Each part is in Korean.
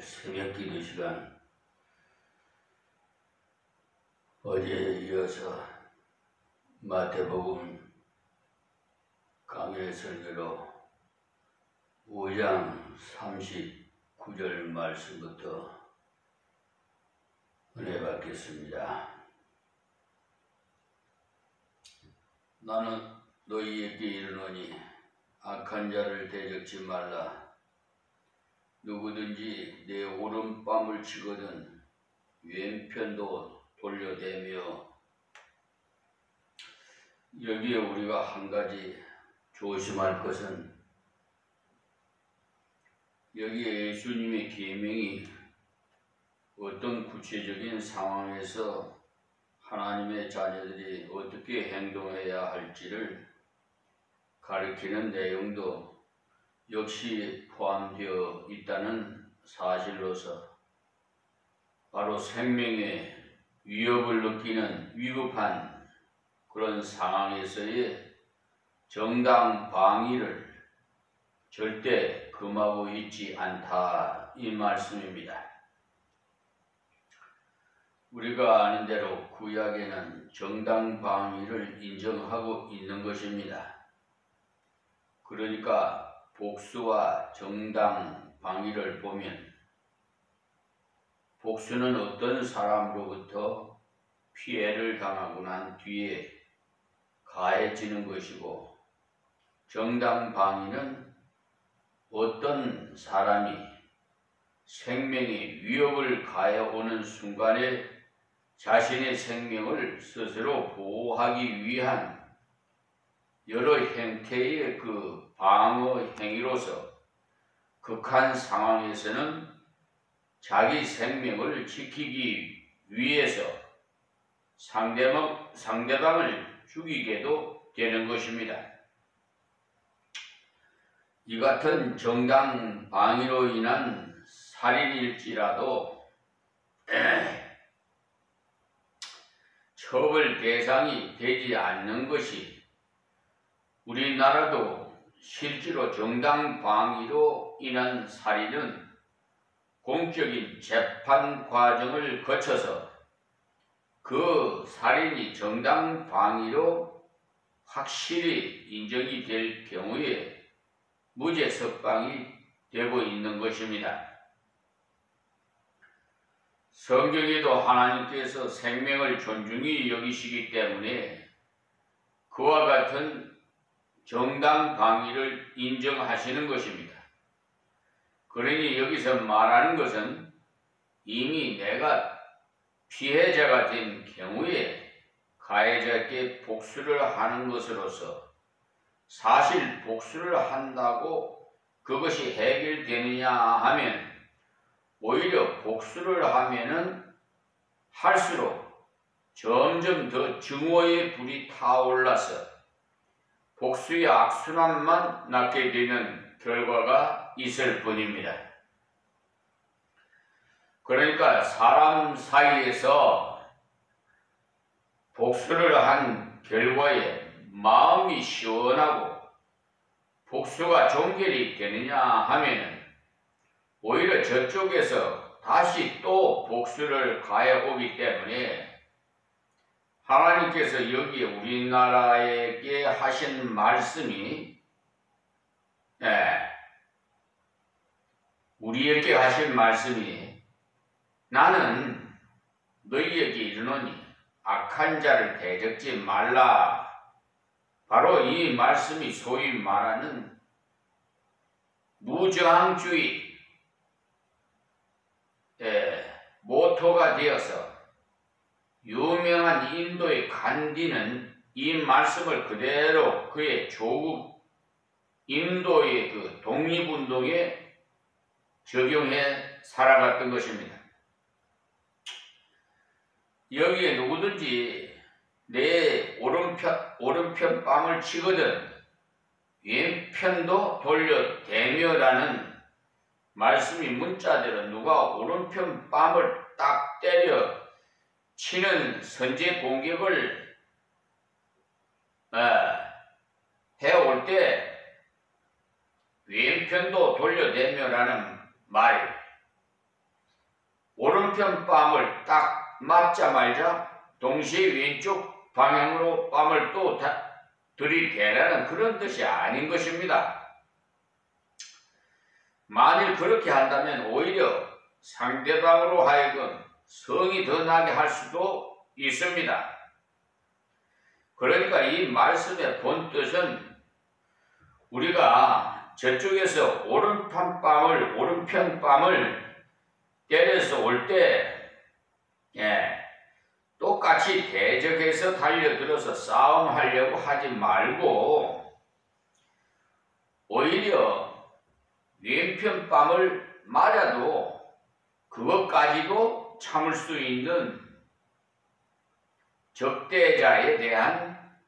새벽 기도 시간, 어제에 이어서 마태복음 강해 설교로 5장 39절 말씀부터 은혜 받겠습니다. 나는 너희에게 이르노니 악한 자를 대적지 말라. 누구든지 내 오른뺨을 치거든 왼편도 돌려대며. 여기에 우리가 한 가지 조심할 것은, 여기에 예수님의 계명이 어떤 구체적인 상황에서 하나님의 자녀들이 어떻게 행동해야 할지를 가르치는 내용도 역시 포함되어 있다는 사실로서, 바로 생명에 위협을 느끼는 위급한 그런 상황에서의 정당 방위를 절대 금하고 있지 않다, 이 말씀입니다. 우리가 아는 대로 구약에는 정당 방위를 인정하고 있는 것입니다. 그러니까 복수와 정당 방위를 보면, 복수는 어떤 사람으로부터 피해를 당하고 난 뒤에 가해지는 것이고, 정당 방위는 어떤 사람이 생명에 위협을 가해오는 순간에 자신의 생명을 스스로 보호하기 위한 여러 형태의 그 방어 행위로서 극한 상황에서는 자기 생명을 지키기 위해서 상대방을 죽이게도 되는 것입니다. 이 같은 정당 방위로 인한 살인일지라도 처벌 대상이 되지 않는 것이, 우리나라도 실제로 정당 방위로 인한 살인은 공적인 재판 과정을 거쳐서 그 살인이 정당 방위로 확실히 인정이 될 경우에 무죄 석방이 되고 있는 것입니다. 성경에도 하나님께서 생명을 존중히 여기시기 때문에 그와 같은 정당 방위를 인정하시는 것입니다. 그러니 여기서 말하는 것은 이미 내가 피해자가 된 경우에 가해자에게 복수를 하는 것으로서, 사실 복수를 한다고 그것이 해결되느냐 하면, 오히려 복수를 하면은 할수록 점점 더 증오의 불이 타올라서 복수의 악순환만 낳게 되는 결과가 있을 뿐입니다. 그러니까 사람 사이에서 복수를 한 결과에 마음이 시원하고 복수가 종결이 되느냐 하면, 오히려 저쪽에서 다시 또 복수를 가해오기 때문에 하나님께서 여기에 우리나라에게 하신 말씀이, 우리에게 하신 말씀이, 나는 너희에게 이르노니 악한 자를 대적지 말라. 바로 이 말씀이 소위 말하는 무저항주의 모토가 되어서 유명한 인도의 간디는 이 말씀을 그대로 그의 조국 인도의 그 독립운동에 적용해 살아갔던 것입니다. 여기에 누구든지 내 오른편 뺨을 치거든 왼편도 돌려대며라는 말씀이 문자대로 누가 오른편 뺨을 딱 때려 치는 선제 공격을 해올 때 왼편도 돌려대며라는 말, 오른편 뺨을 딱 맞자마자 동시에 왼쪽 방향으로 뺨을 또 들이대라는 그런 뜻이 아닌 것입니다. 만일 그렇게 한다면 오히려 상대방으로 하여금 성이 더 나게 할 수도 있습니다. 그러니까 이 말씀의 본 뜻은 우리가 저쪽에서 오른편 뺨을 때려서 올 때 똑같이 대적해서 달려들어서 싸움하려고 하지 말고 오히려 왼편 뺨을 맞아도 그것까지도 참을 수 있는 적대자에 대한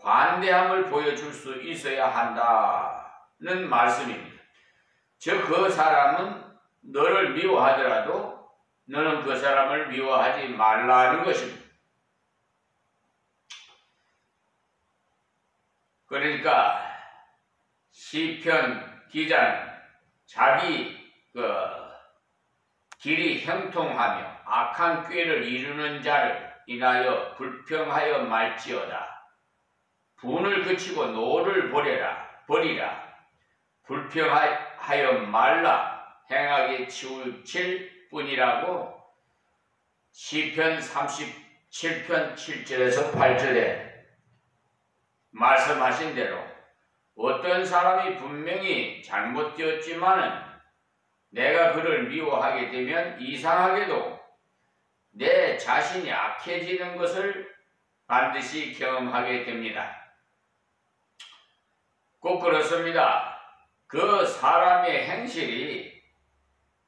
관대함을 보여줄 수 있어야 한다는 말씀입니다. 즉 그 사람은 너를 미워하더라도 너는 그 사람을 미워하지 말라는 것입니다. 그러니까 시편 기자는 자기 길이 형통하며 악한 꾀를 이루는 자를 인하여 불평하여 말지어다. 분을 그치고 노를 버리라. 불평하여 말라. 행하게 치우칠 뿐이라고 시편 37편 7절에서 8절에 말씀하신 대로 어떤 사람이 분명히 잘못되었지만은 내가 그를 미워하게 되면 이상하게도 내 자신이 악해지는 것을 반드시 경험하게 됩니다. 꼭 그렇습니다. 그 사람의 행실이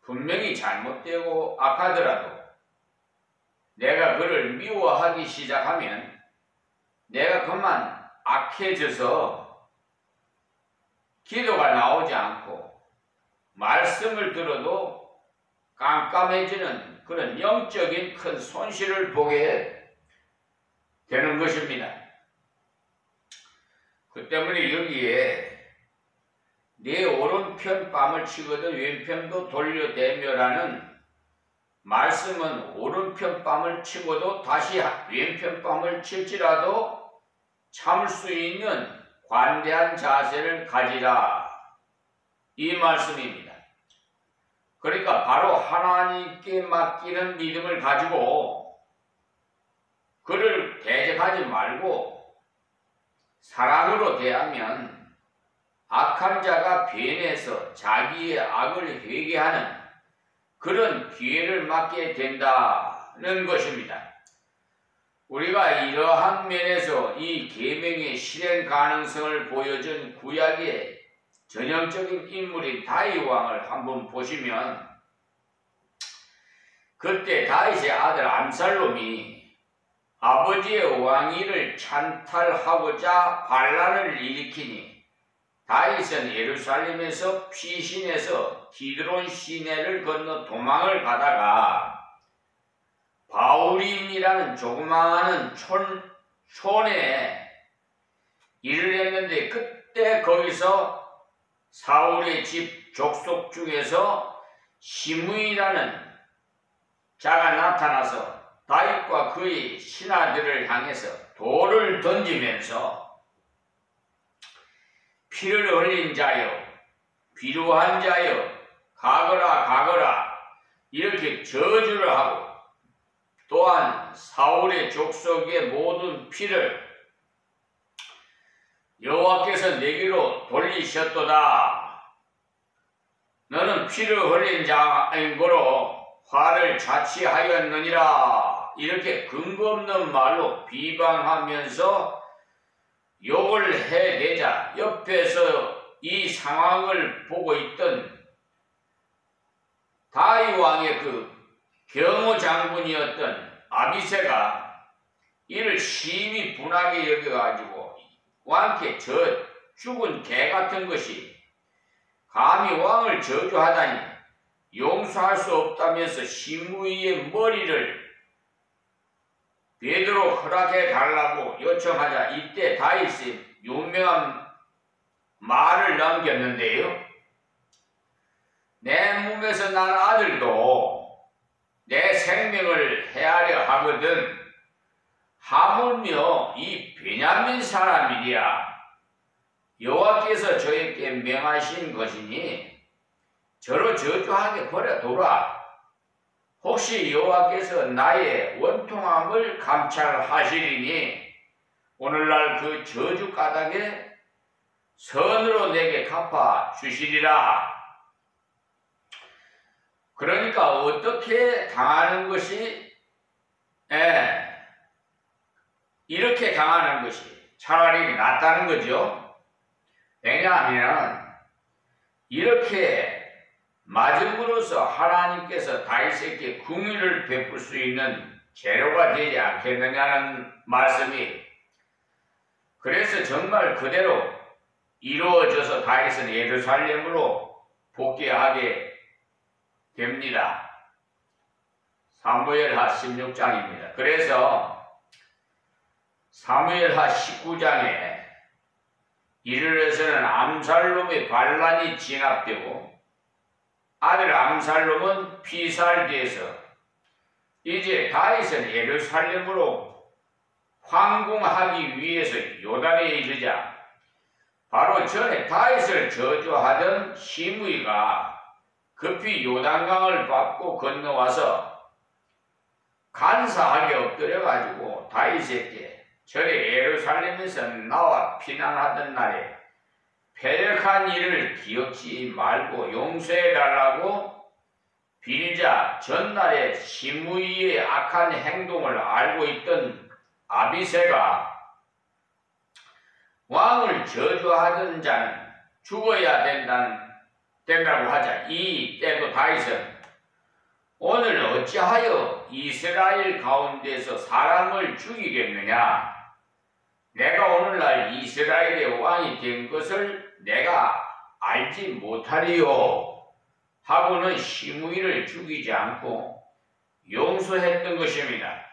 분명히 잘못되고 악하더라도 내가 그를 미워하기 시작하면 내가 그만 악해져서 기도가 나오지 않고 말씀을 들어도 깜깜해지는 그런 영적인 큰 손실을 보게 되는 것입니다. 그 때문에 여기에 내 오른편 뺨을 치거든 왼편도 돌려대며라는 말씀은 오른편 뺨을 치고도 다시 왼편 뺨을 칠지라도 참을 수 있는 관대한 자세를 가지라 이 말씀입니다. 그러니까 바로 하나님께 맡기는 믿음을 가지고 그를 대적하지 말고 사랑으로 대하면 악한 자가 변해서 자기의 악을 회개하는 그런 기회를 맞게 된다는 것입니다. 우리가 이러한 면에서 이 계명의 실행 가능성을 보여준 구약의 전형적인 인물인 다윗 왕을 한번 보시면 그때 다윗의 아들 암살롬이 아버지의 왕위를 찬탈하고자 반란을 일으키니 다윗은 예루살렘에서 피신해서 기드론 시내를 건너 도망을 가다가 바울임이라는 조그마한 촌에 일을 했는데 그때 거기서 사울의 집 족속 중에서 시므이라는 자가 나타나서 다윗과 그의 신하들을 향해서 돌을 던지면서 피를 흘린 자여 비루한 자여 가거라 이렇게 저주를 하고 또한 사울의 족속의 모든 피를 여호와께서 내게로 돌리셨도다. 너는 피를 흘린 자인 거로 화를 자취하였느니라. 이렇게 근거 없는 말로 비방하면서 욕을 해대자 옆에서 이 상황을 보고 있던 다윗 왕의 그 경호 장군이었던 아비새가 이를 심히 분하게 여겨가지고 왕께 저 죽은 개 같은 것이 감히 왕을 저주하다니 용서할 수 없다면서 시므이의 머리를 베드로 허락해 달라고 요청하자 이때 다윗이 유명한 말을 남겼는데요. 내 몸에서 난 아들도 내 생명을 해하려 하거든 하물며 이 베냐민 사람이랴 여호와께서 저에게 명하신 것이니 저로 저주하게 버려두라. 혹시 여호와께서 나의 원통함을 감찰하시리니 오늘날 그 저주 까닭에 선으로 내게 갚아 주시리라. 그러니까 어떻게 당하는 것이 이렇게 당하는 것이 차라리 낫다는 거죠. 왜냐하면 이렇게 맞음으로써 하나님께서 다윗에게 긍휼을 베풀 수 있는 재료가 되지 않겠느냐는 말씀이, 그래서 정말 그대로 이루어져서 다윗은 예루살렘으로 복귀하게 됩니다. 사무엘하 16장입니다. 그래서 사무엘하 19장에 이르러서는 암살롬의 반란이 진압되고 아들 암살롬은 피살돼서 이제 다윗은 예루살렘으로 황궁하기 위해서 요단에 이르자 바로 전에 다윗을 저주하던 시므이가 급히 요단강을 밟고 건너와서 간사하게 엎드려가지고 다윗에게 전에 예루살렘에서 나와 피난하던 날에 패역한 일을 기억지 말고 용서해달라고 빌자 전날에 시므이의 악한 행동을 알고 있던 아비새가 왕을 저주하던 자는 죽어야 된다고 하자 이 때도 다윗은 오늘 어찌하여 이스라엘 가운데서 사람을 죽이겠느냐? 내가 오늘날 이스라엘의 왕이 된 것을 내가 알지 못하리요 하고는 시므이를 죽이지 않고 용서했던 것입니다.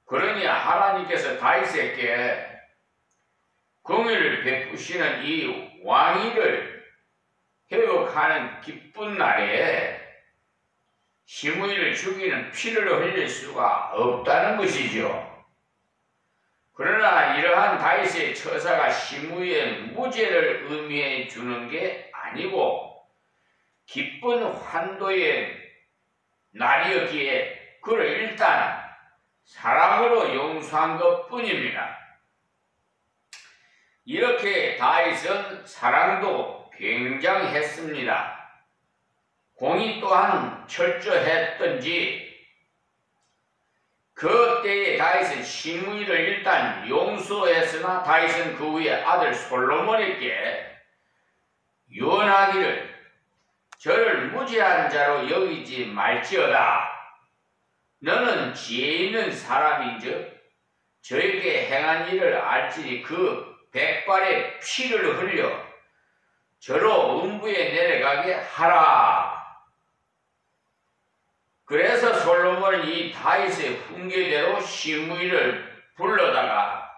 그러니 하나님께서 다윗에게 긍휼을 베푸시는 이 왕위를 회복하는 기쁜 날에 시므이를 죽이는 피를 흘릴 수가 없다는 것이죠. 그러나 이러한 다윗의 처사가 시므이의 무죄를 의미해 주는 게 아니고 기쁜 환도의 날이었기에 그를 일단 사랑으로 용서한 것뿐입니다. 이렇게 다윗은 사랑도 굉장했습니다. 공의 또한 철저했던지 그때에 다윗은 시므이를 일단 용서했으나 다윗은 그 후에 아들 솔로몬에게 유언하기를 저를 무죄한 자로 여기지 말지어다. 너는 지혜 있는 사람인즉 저에게 행한 일을 알지니 그 백발의 피를 흘려 저로 음부에 내려가게 하라. 그래서 솔로몬은 이 다윗의 훈계대로 시므이를 불러다가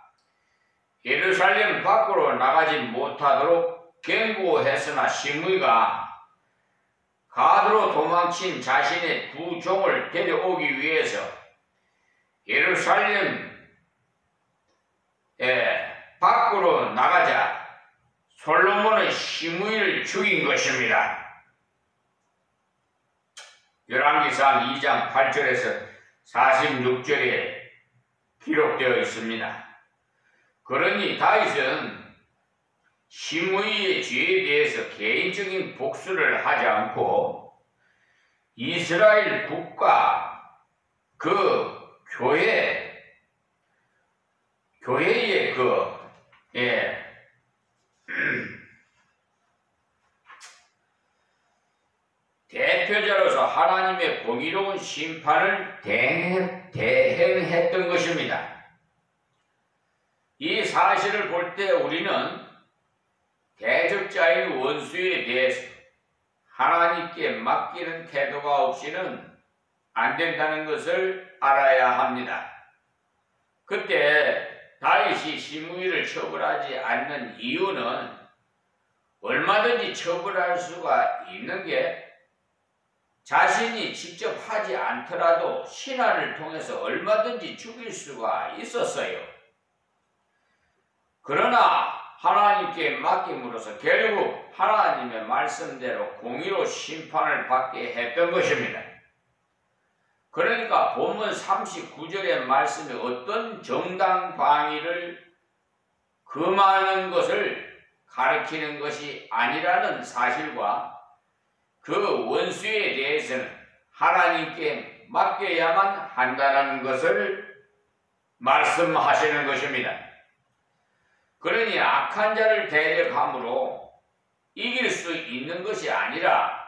예루살렘 밖으로 나가지 못하도록 경고했으나 시므이가 가드로 도망친 자신의 두 종을 데려오기 위해서 예루살렘 밖으로 나가자 솔로몬은 시므이를 죽인 것입니다. 열왕기상 2장 8절에서 46절에 기록되어 있습니다. 그러니 다윗은 시므이의 죄에 대해서 개인적인 복수를 하지 않고 이스라엘 국가 그 교회의 대표자로서 하나님의 공의로운 심판을 대행했던 것입니다. 이 사실을 볼 때 우리는 대적자인 원수에 대해서 하나님께 맡기는 태도가 없이는 안 된다는 것을 알아야 합니다. 그때 다윗이 시므이를 처벌하지 않는 이유는 얼마든지 처벌할 수가 있는 게 자신이 직접 하지 않더라도 신하를 통해서 얼마든지 죽일 수가 있었어요. 그러나 하나님께 맡김으로써 결국 하나님의 말씀대로 공의로 심판을 받게 했던 것입니다. 그러니까 본문 39절의 말씀이 어떤 정당 방위를 금하는 것을 가리키는 것이 아니라는 사실과 그 원수에 대해서는 하나님께 맡겨야만 한다는 것을 말씀하시는 것입니다. 그러니 악한 자를 대적함으로 이길 수 있는 것이 아니라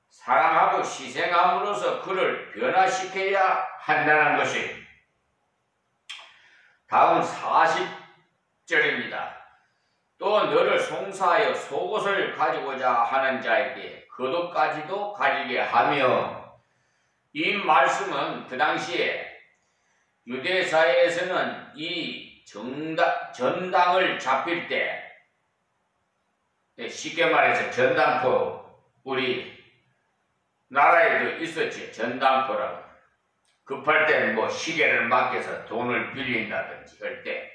사랑하고 희생함으로써 그를 변화시켜야 한다는 것이. 다음 40절입니다. 또 너를 송사하여 속옷을 가지고자 하는 자에게 겉옷까지도 가지게 하며. 이 말씀은 그 당시에 유대 사회에서는 이 전당을 잡힐 때, 쉽게 말해서 전당포, 우리 나라에도 있었지, 전당포라고. 급할 때는 뭐 시계를 맡겨서 돈을 빌린다든지 할 때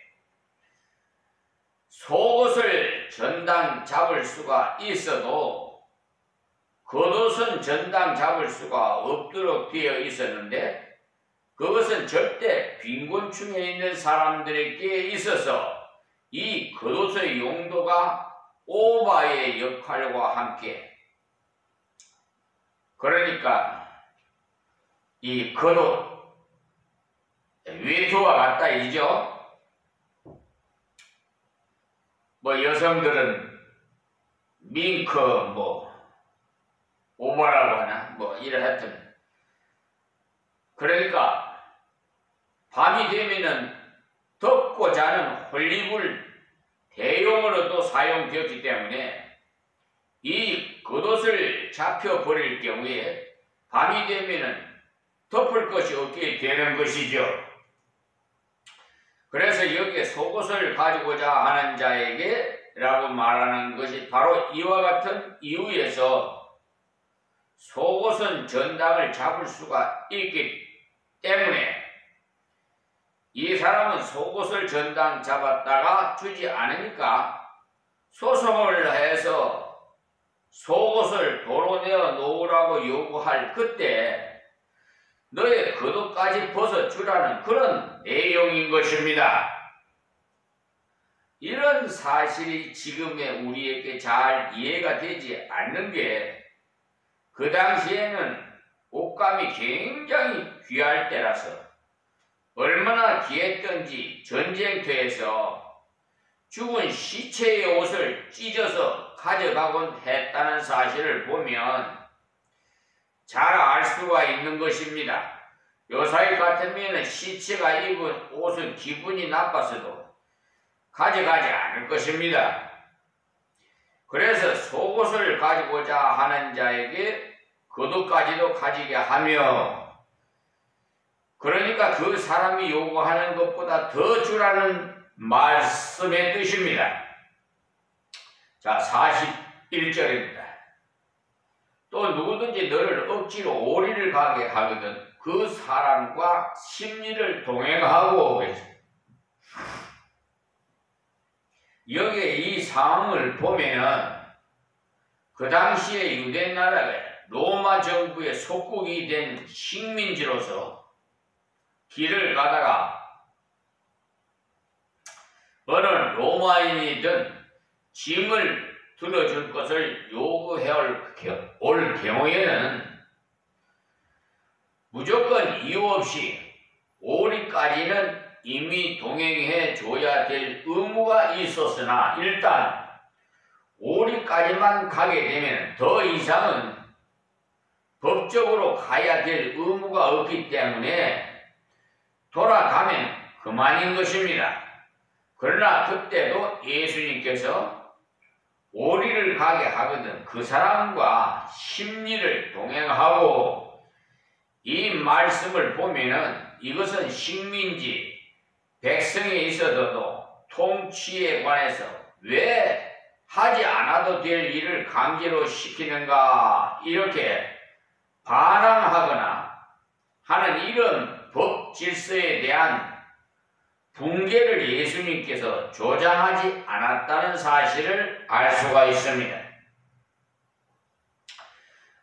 속옷을 전당 잡을 수가 있어도 겉옷은 전당 잡을 수가 없도록 되어 있었는데, 그것은 절대 빈곤층에 있는 사람들에게 있어서 이 겉옷의 용도가 오바의 역할과 함께, 그러니까 이 겉옷 외투와 같다 이죠. 뭐 여성들은 밍크 뭐 오버라고 하나 뭐 이래 하여튼, 그러니까 밤이 되면은 덮고 자는 홀리불 대용으로도 사용되었기 때문에 이 겉옷을 잡혀버릴 경우에 밤이 되면은 덮을 것이 없게 되는 것이죠. 그래서 여기에 속옷을 가지고자 하는 자에게 라고 말하는 것이 바로 이와 같은 이유에서 속옷은 전당을 잡을 수가 있기 때문에 이 사람은 속옷을 전당 잡았다가 주지 않으니까 소송을 해서 속옷을 도로 내어 놓으라고 요구할 그때 너의 겉옷까지 벗어주라는 그런 내용인 것입니다. 이런 사실이 지금의 우리에게 잘 이해가 되지 않는 게, 그 당시에는 옷감이 굉장히 귀할 때라서 얼마나 귀했던지 전쟁터에서 죽은 시체의 옷을 찢어서 가져가곤 했다는 사실을 보면 잘 알 수가 있는 것입니다. 요사이 같으면 시체가 입은 옷은 기분이 나빠서도 가져가지 않을 것입니다. 그래서 속옷을 가지고자 하는 자에게 겉옷까지도 가지게 하며, 그러니까 그 사람이 요구하는 것보다 더 주라는 말씀의 뜻입니다. 자, 41절입니다. 또 누구든지 너를 억지로 오리를 가게 하거든 그 사람과 심리를 동행하고. 여기에 이 상황을 보면은 그 당시에 유대 나라가 로마 정부의 속국이 된 식민지로서 길을 가다가 어느 로마인이든 짐을 들어줄 것을 요구해 올 경우에는 무조건 이유 없이 오리까지는 이미 동행해 줘야 될 의무가 있었으나, 일단 오리까지만 가게 되면 더 이상은 법적으로 가야 될 의무가 없기 때문에 돌아가면 그만인 것입니다. 그러나 그때도 예수님께서 오리를 가게 하거든 그 사람과 심리를 동행하고, 이 말씀을 보면은 이것은 식민지 백성에 있어도 통치에 관해서 왜 하지 않아도 될 일을 강제로 시키는가, 이렇게 반항하거나 하는 이런 법 질서에 대한 붕괴를 예수님께서 조장하지 않았다는 사실을 알 수가 있습니다.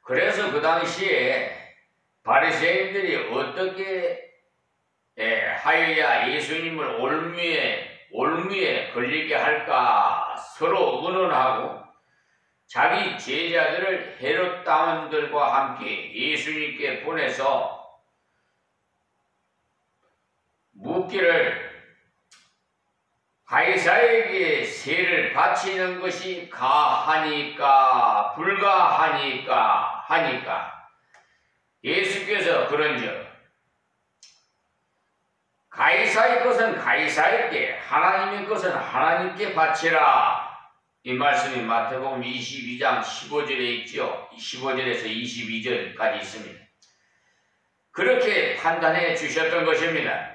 그래서 그 당시에 바리새인들이 어떻게 하여야 예수님을 올무에 걸리게 할까 서로 의논하고 자기 제자들을 헤롯 당원들과 함께 예수님께 보내서 묻기를 가이사에게 세를 바치는 것이 가하니까 불가하니까 하니까 예수께서 그런즉 가이사의 것은 가이사에게 하나님의 것은 하나님께 바치라. 이 말씀이 마태복음 22장 15절에 있죠. 15절에서 22절까지 있습니다. 그렇게 판단해 주셨던 것입니다.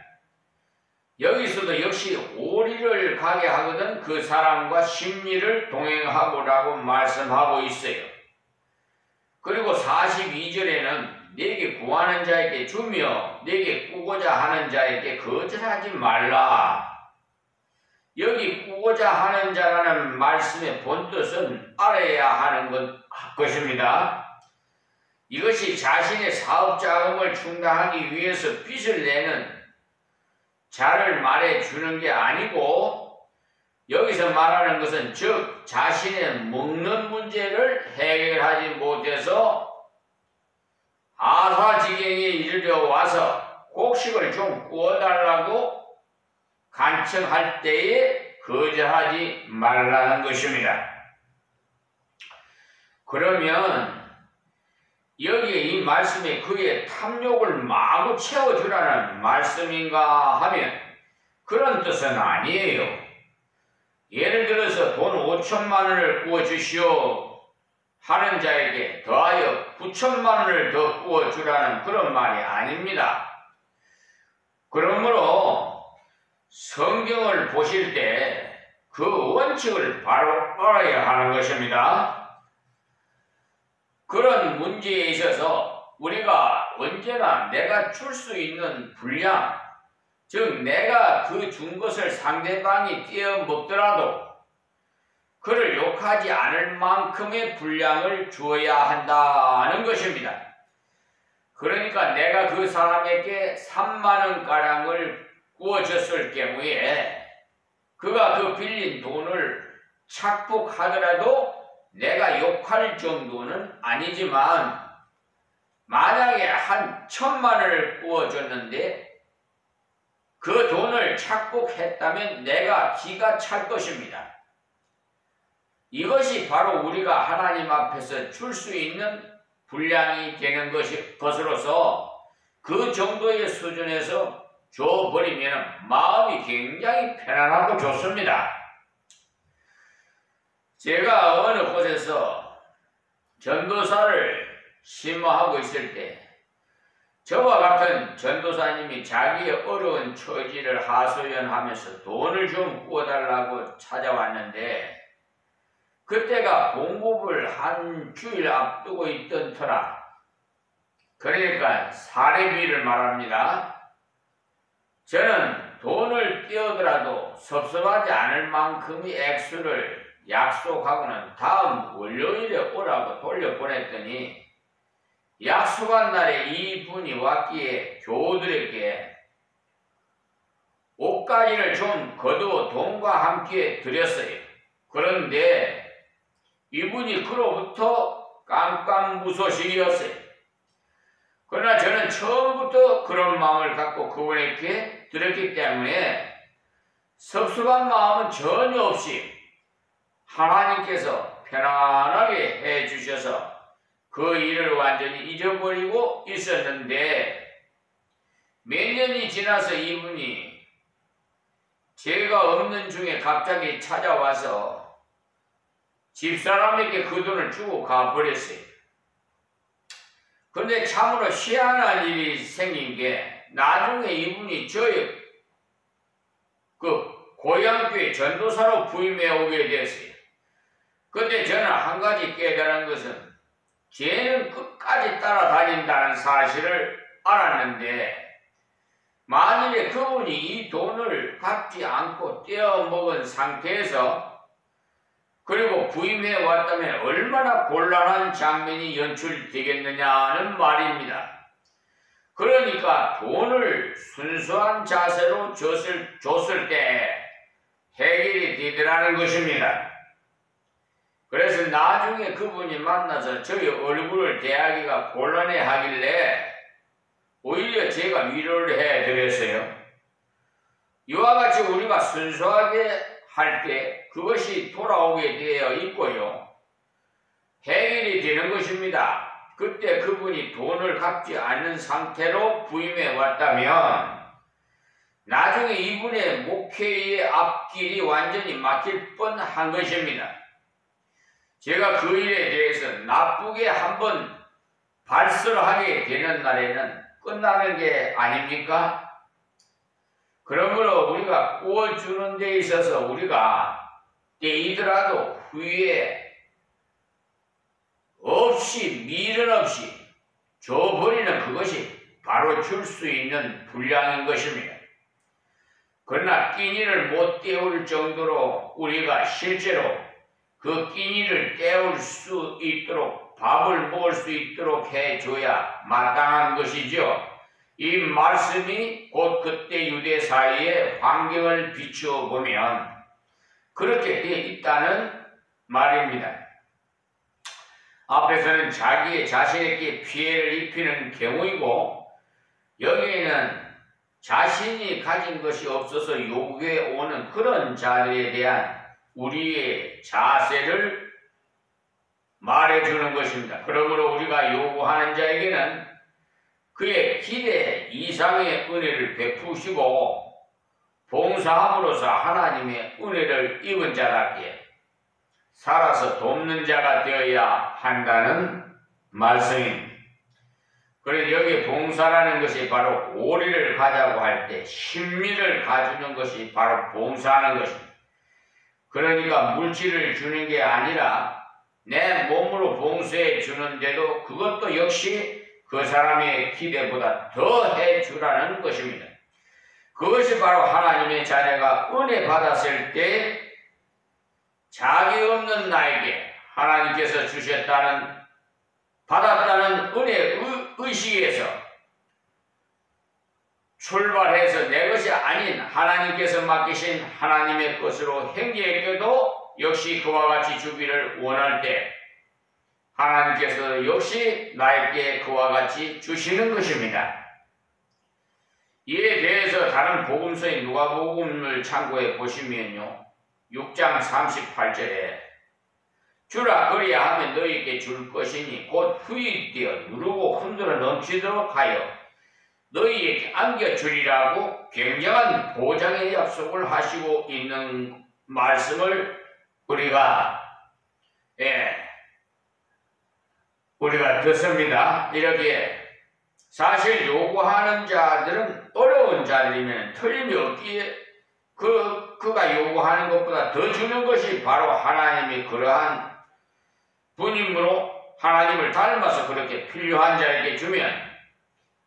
여기서도 역시 오리를 가게 하거든 그 사람과 심리를 동행하고라고 말씀하고 있어요. 그리고 42절에는 내게 구하는 자에게 주며 내게 꾸고자 하는 자에게 거절하지 말라. 여기 꾸고자 하는 자라는 말씀의 본뜻은 알아야 하는 것입니다. 이것이 자신의 사업 자금을 충당하기 위해서 빚을 내는 자를 말해주는 게 아니고 여기서 말하는 것은 즉 자신의 먹는 문제를 해결하지 못해서 아사지경에 이르러 와서 곡식을 좀 구워달라고 간청할 때에 거절하지 말라는 것입니다. 그러면 여기에 이 말씀에 그의 탐욕을 마구 채워주라는 말씀인가 하면 그런 뜻은 아니에요. 예를 들어서 돈 5천만 원을 구워주시오 하는 자에게 더하여 9천만 원을 더 구워주라는 그런 말이 아닙니다. 그러므로 성경을 보실 때 그 원칙을 바로 알아야 하는 것입니다. 그런 문제에 있어서 우리가 언제나 내가 줄 수 있는 분량, 즉 내가 그 준 것을 상대방이 떼어먹더라도 그를 욕하지 않을 만큼의 분량을 주어야 한다는 것입니다. 그러니까 내가 그 사람에게 3만원가량을 구워줬을 경우에 그가 그 빌린 돈을 착복하더라도 내가 욕할 정도는 아니지만 만약에 한 1,000만원을 구워줬는데 그 돈을 착복했다면 내가 기가 찰 것입니다. 이것이 바로 우리가 하나님 앞에서 줄 수 있는 분량이 되는 것으로서 그 정도의 수준에서 줘버리면 마음이 굉장히 편안하고 좋습니다. 제가 어느 곳에서 전도사를 심호하고 있을 때 저와 같은 전도사님이 자기의 어려운 처지를 하소연하면서 돈을 좀 구워달라고 찾아왔는데 그때가 봉급을 한 주일 앞두고 있던 터라 그러니까 사례비를 말합니다. 저는 돈을 떼어더라도 섭섭하지 않을 만큼의 액수를 약속하고는 다음 월요일에 오라고 돌려보냈더니 약속한 날에 이분이 왔기에 교우들에게 옷가지를 좀 거두어 돈과 함께 드렸어요. 그런데 이분이 그로부터 깜깜무소식이었어요. 그러나 저는 처음부터 그런 마음을 갖고 그분에게 드렸기 때문에 섭섭한 마음은 전혀 없이 하나님께서 편안하게 해주셔서 그 일을 완전히 잊어버리고 있었는데 몇 년이 지나서 이분이 제가 없는 중에 갑자기 찾아와서 집사람에게 그 돈을 주고 가버렸어요. 그런데 참으로 희한한 일이 생긴 게 나중에 이분이 저의 그 고향교회 전도사로 부임해 오게 됐어요. 그런데 저는 한 가지 깨달은 것은 죄는 끝까지 따라다닌다는 사실을 알았는데 만일에 그분이 이 돈을 갚지 않고 떼어먹은 상태에서 그리고 부임해 왔다면 얼마나 곤란한 장면이 연출되겠느냐는 말입니다. 그러니까 돈을 순수한 자세로 줬을 때 해결이 되더라는 것입니다. 그래서 나중에 그분이 만나서 저희 얼굴을 대하기가 곤란해 하길래 오히려 제가 위로를 해드렸어요. 이와 같이 우리가 순수하게 할 때 그것이 돌아오게 되어 있고요. 해결이 되는 것입니다. 그때 그분이 돈을 갚지 않는 상태로 부임해 왔다면 나중에 이분의 목회의 앞길이 완전히 막힐 뻔한 것입니다. 제가 그 일에 대해서 나쁘게 한번 발설하게 되는 날에는 끝나는 게 아닙니까? 그러므로 우리가 구워주는 데 있어서 우리가 때이더라도 후회 없이 미련 없이 줘버리는 그것이 바로 줄 수 있는 분량인 것입니다. 그러나 끼니를 못 때울 정도로 우리가 실제로 그 끼니를 때울 수 있도록 밥을 먹을 수 있도록 해줘야 마땅한 것이죠. 이 말씀이 곧 그때 유대 사이의 환경을 비추어 보면 그렇게 되어 있다는 말입니다. 앞에서는 자신에게 피해를 입히는 경우이고 여기에는 자신이 가진 것이 없어서 요구해 오는 그런 자들에 대한 우리의 자세를 말해주는 것입니다. 그러므로 우리가 요구하는 자에게는 그의 기대 이상의 은혜를 베푸시고 봉사함으로써 하나님의 은혜를 입은 자답게 살아서 돕는 자가 되어야 한다는 말씀입니다. 그래서 여기 봉사라는 것이 바로 오리를 가자고 할 때 신미를 가주는 것이 바로 봉사하는 것입니다. 그러니까 물질을 주는 게 아니라 내 몸으로 봉사해 주는데도 그것도 역시 그 사람의 기대보다 더 해주라는 것입니다. 그것이 바로 하나님의 자녀가 은혜 받았을 때 자기 없는 나에게 하나님께서 받았다는 은혜 의식에서 출발해서 내 것이 아닌 하나님께서 맡기신 하나님의 것으로 행기에게도 역시 그와 같이 주기를 원할 때 하나님께서 역시 나에게 그와 같이 주시는 것입니다. 이에 대해서 다른 복음서인 누가복음을 참고해 보시면요. 6장 38절에 주라 그리하면 너희에게 줄 것이니 곧 후익되어 누르고 흔들어 넘치도록 하여 너희에게 안겨주리라고 굉장한 보장의 약속을 하시고 있는 말씀을 우리가 듣습니다. 이렇게 사실 요구하는 자들은 어려운 자들이면 틀림이 없기에 그가 요구하는 것보다 더 주는 것이 바로 하나님이 그러한 분이므로 하나님을 닮아서 그렇게 필요한 자에게 주면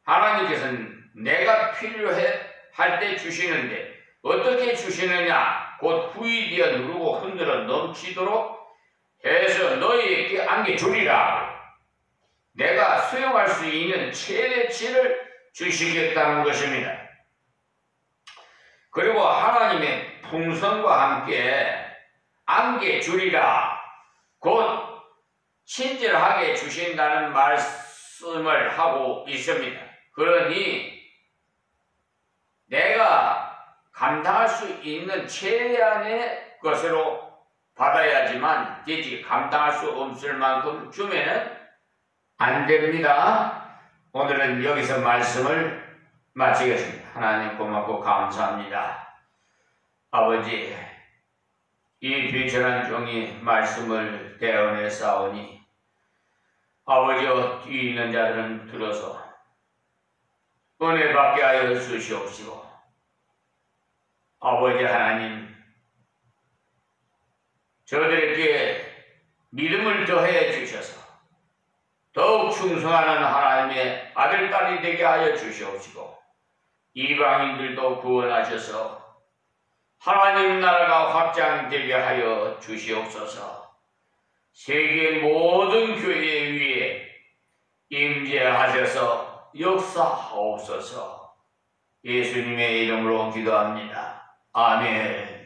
하나님께서는 내가 필요해 할 때 주시는데 어떻게 주시느냐 곧 후이되어 누르고 흔들어 넘치도록 해서 너희에게 안겨주리라. 내가 수용할 수 있는 최대치를 주시겠다는 것입니다. 그리고 하나님의 풍성과 함께 안겨주리라 곧 친절하게 주신다는 말씀을 하고 있습니다. 그러니 내가 감당할 수 있는 최대한의 것으로 받아야지만 되지 감당할 수 없을 만큼 주면은 안 됩니다. 오늘은 여기서 말씀을 마치겠습니다. 하나님 고맙고 감사합니다. 아버지, 이 비천한 종이 말씀을 대언해 싸우니 아버지여 뒤에 있는 자들은 들어서 은혜 받게 하여 주시옵시고 아버지 하나님 저들에게 믿음을 더해 주셔서 더욱 충성하는 하나님의 아들, 딸이 되게 하여 주시옵시고 이방인들도 구원하셔서 하나님 나라가 확장되게 하여 주시옵소서. 세계 모든 교회 위에 임재하셔서 역사하옵소서. 예수님의 이름으로 기도합니다. 아멘.